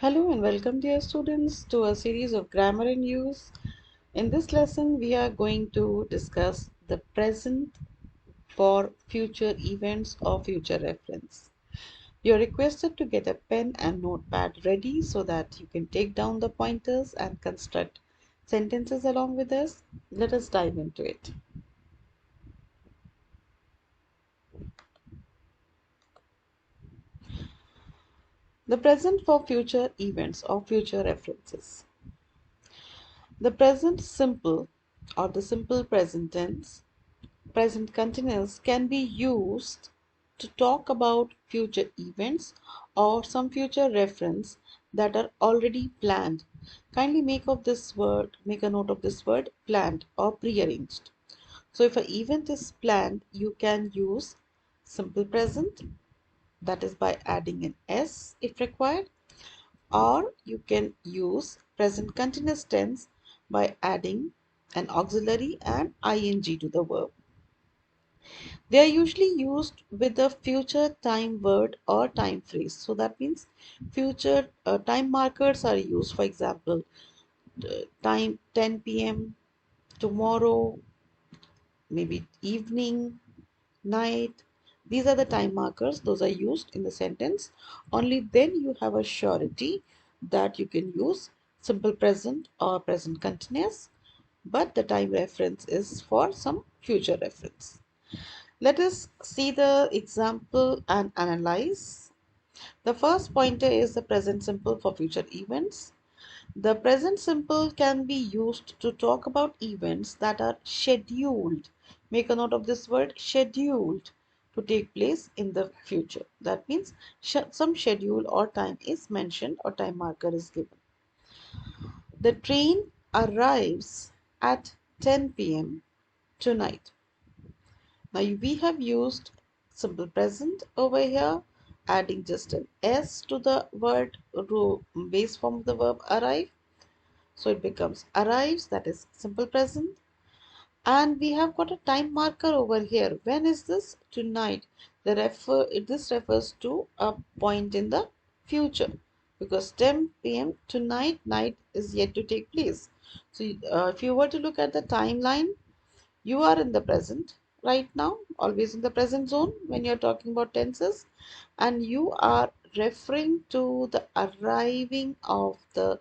Hello and welcome, dear students, to a series of grammar in use. In this lesson, we are going to discuss the present for future events or future reference. You are requested to get a pen and notepad ready so that you can take down the pointers and construct sentences along with us. Let us dive into it. The present for future events or future references. The present simple or the simple present tense present continuous can be used to talk about future events or some future reference that are already planned. Kindly make a note of this word planned or prearranged. So if an event is planned, you can use simple present, that is by adding an s if required, or you can use present continuous tense by adding an auxiliary and ing to the verb. They are usually used with a future time word or time phrase. So that means future time markers are used. For example, time 10 p.m., tomorrow, maybe evening, night. These are the time markers. Those are used in the sentence. Only then you have a surety that you can use simple present or present continuous. But the time reference is for some future reference. Let us see the example and analyze. The first pointer is the present simple for future events. The present simple can be used to talk about events that are scheduled. Make a note of this word scheduled to take place in the future. That means some schedule or time is mentioned or time marker is given. The train arrives at 10 p.m. tonight. Now we have used simple present over here, adding just an s to the word base form of the verb arrive. So it becomes arrives, that is simple present. And we have got a time marker over here. When is this? Tonight. This refers to a point in the future because 10 p.m. tonight, night is yet to take place. So if you were to look at the timeline, you are in the present right now, always in the present zone when you're talking about tenses, and you are referring to the arriving of the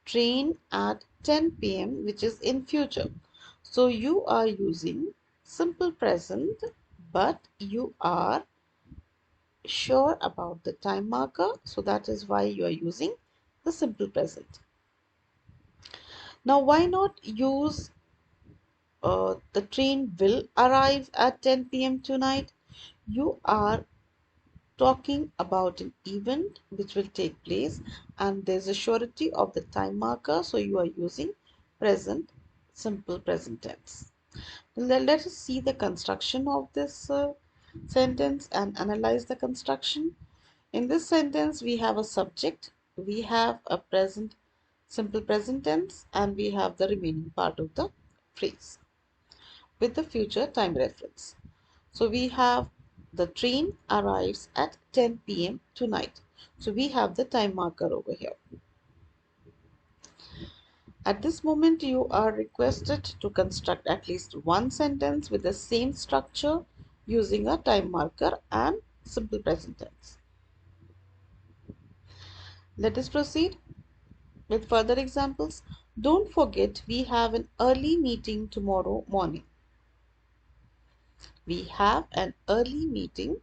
train at 10 p.m., which is in future. So you are using simple present, but you are sure about the time marker. So that is why you are using the simple present. Now, why not use the train will arrive at 10 p.m. tonight? You are talking about an event which will take place and there's a surety of the time marker, so you are using present, simple present tense. Let us see the construction of this sentence and analyze the construction. In this sentence, we have a subject, we have a present, simple present tense, and we have the remaining part of the phrase with the future time reference. So we have the train arrives at 10 p.m. tonight. So we have the time marker over here. At this moment, you are requested to construct at least one sentence with the same structure using a time marker and simple present tense. Let us proceed with further examples. Don't forget, we have an early meeting tomorrow morning. We have an early meeting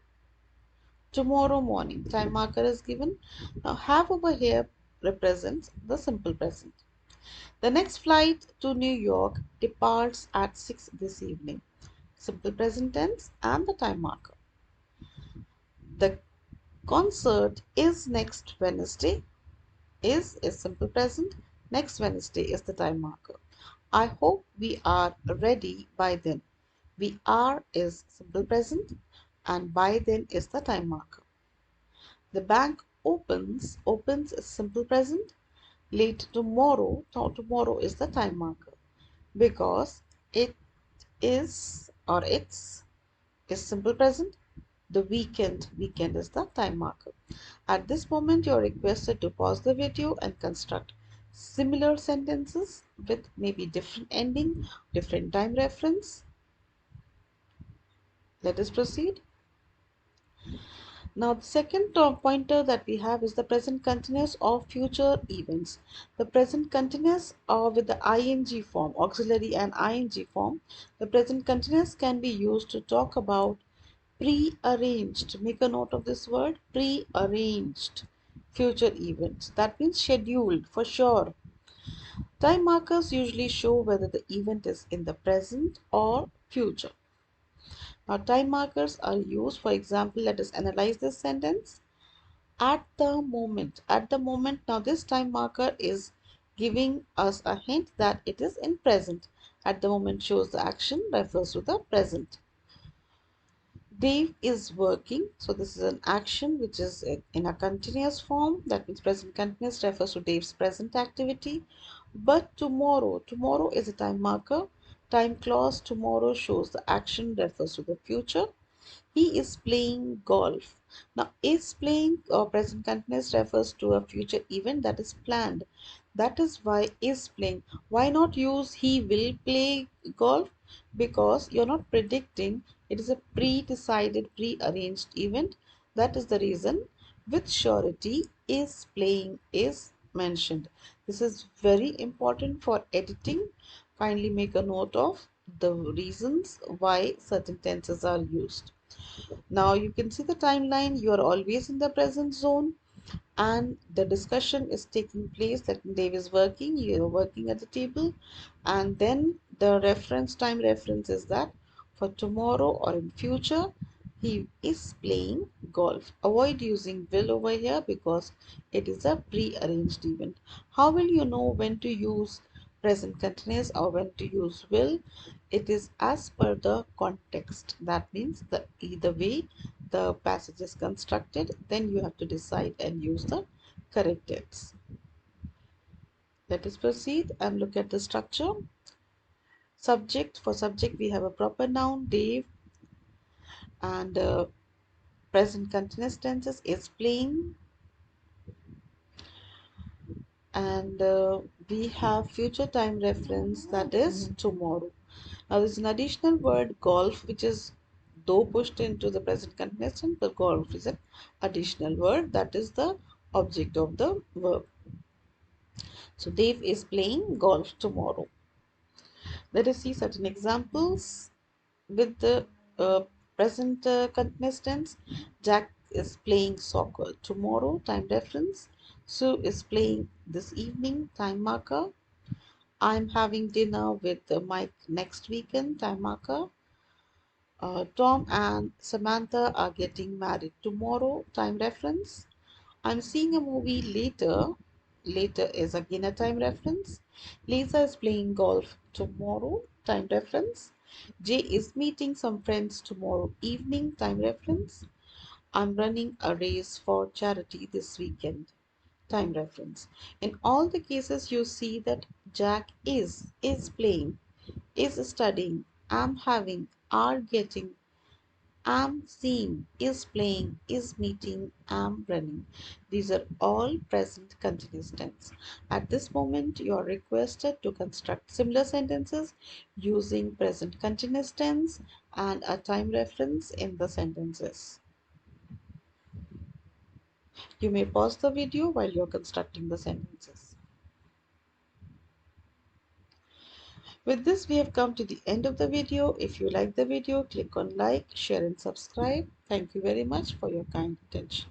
tomorrow morning. Time marker is given. Now have over here represents the simple present. The next flight to New York departs at 6 this evening. Simple present tense and the time marker. The concert is next Wednesday. Is simple present. Next Wednesday is the time marker. I hope we are ready by then. We are is simple present and by then is the time marker. The bank opens is simple present. Late tomorrow, now tomorrow is the time marker because it is or it's is simple present The weekend is the time marker. At this moment, you're requested to pause the video and construct similar sentences with maybe different ending, different time reference. Let us proceed. Now, the second pointer that we have is the present continuous of future events. The present continuous with the ing form, auxiliary and ing form. The present continuous can be used to talk about pre-arranged. Make a note of this word, pre-arranged future events. That means scheduled for sure. Time markers usually show whether the event is in the present or future. Now, time markers are used, for example, let us analyze this sentence. At the moment, now this time marker is giving us a hint that it is in present. At the moment shows the action, refers to the present. Dave is working, so this is an action which is in a continuous form. That means present continuous refers to Dave's present activity. But tomorrow is a time marker. Time clause tomorrow shows the action, refers to the future. He is playing golf. Now, is playing or present continuous refers to a future event that is planned. That is why is playing. Why not use he will play golf? Because you're not predicting, it is a pre-decided, pre-arranged event. That is the reason with surety is playing is mentioned. This is very important for editing. Kindly make a note of the reasons why certain tenses are used. Now you can see the timeline. You are always in the present zone and the discussion is taking place. That Dave is working, you are working at the table, and then the reference time reference is that for tomorrow or in future he is playing golf. Avoid using will over here because it is a pre-arranged event. How will you know when to use present continuous or when to use will? It is as per the context. That means the either way the passage is constructed, then you have to decide and use the correct tense. Let us proceed and look at the structure. Subject, for subject we have a proper noun Dave, and present continuous tenses is playing, and we have future time reference that is tomorrow. Now there's an additional word golf which is though pushed into the present continuous tense, but golf is an additional word that is the object of the verb. So Dave is playing golf tomorrow. Let us see certain examples with the present continuous tense. Jack is playing soccer tomorrow, time reference. Sue is playing this evening, time marker. I'm having dinner with Mike next weekend, time marker. Tom and Samantha are getting married tomorrow, time reference. I'm seeing a movie later. Later is again a time reference. Lisa is playing golf tomorrow, time reference. Jay is meeting some friends tomorrow evening, time reference. I'm running a race for charity this weekend, time reference. In all the cases, you see that Jack is playing, is studying, am having, are getting, am seeing, is playing, is meeting, am running. These are all present continuous tense. At this moment, you are requested to construct similar sentences using present continuous tense and a time reference in the sentences. You may pause the video while you're constructing the sentences. With this, we have come to the end of the video. If you like the video, click on like, share and subscribe. Thank you very much for your kind attention.